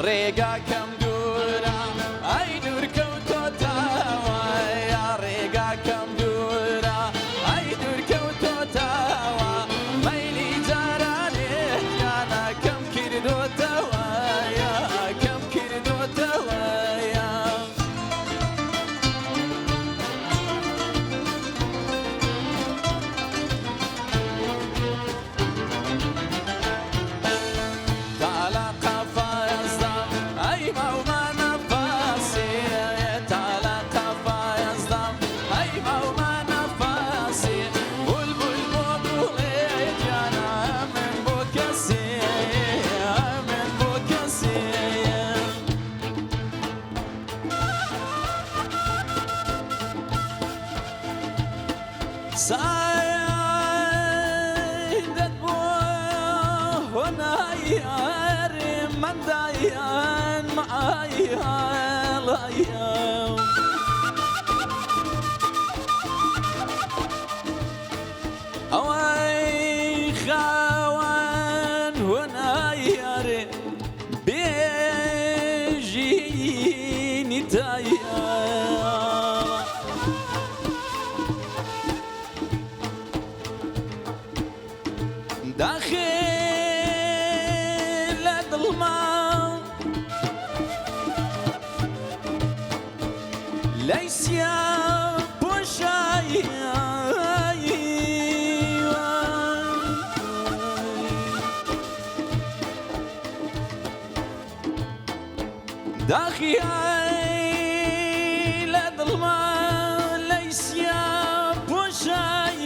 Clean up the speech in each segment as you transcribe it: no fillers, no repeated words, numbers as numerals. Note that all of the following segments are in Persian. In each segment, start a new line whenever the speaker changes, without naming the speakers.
ڕێگا کەم دوورە ئەی دوورکەوتۆتەوە یا ڕێگا کەم دوورە ئەی دوورکەوتۆتەوە مەیلی جارانێک یانە کەم کردۆتەوە یا کەم کردۆتەوە یا سعيدت وناير من دايان معايا لايا أواي خاوان وناير بيجيني دايا داخل الظلمة ليس يا بوشاي داخل الظلمة ليس يا بوشاي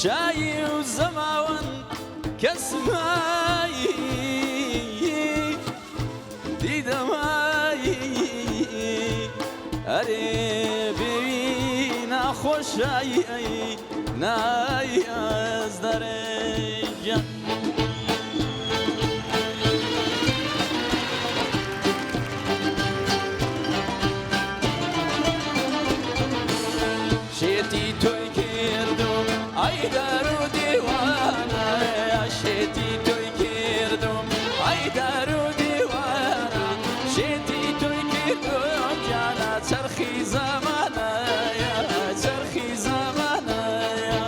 شاي وزماون كسماي دي دماي أري بينا خوشاي ناي أزدرجا شيتي توي كردو أي دارو ديوانا يا شيتي توي كردم أي دارو ديوانا شيتي توي كردم جانا ترخي زمانا يا ترخي زمانا يا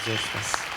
زۆر سپاس.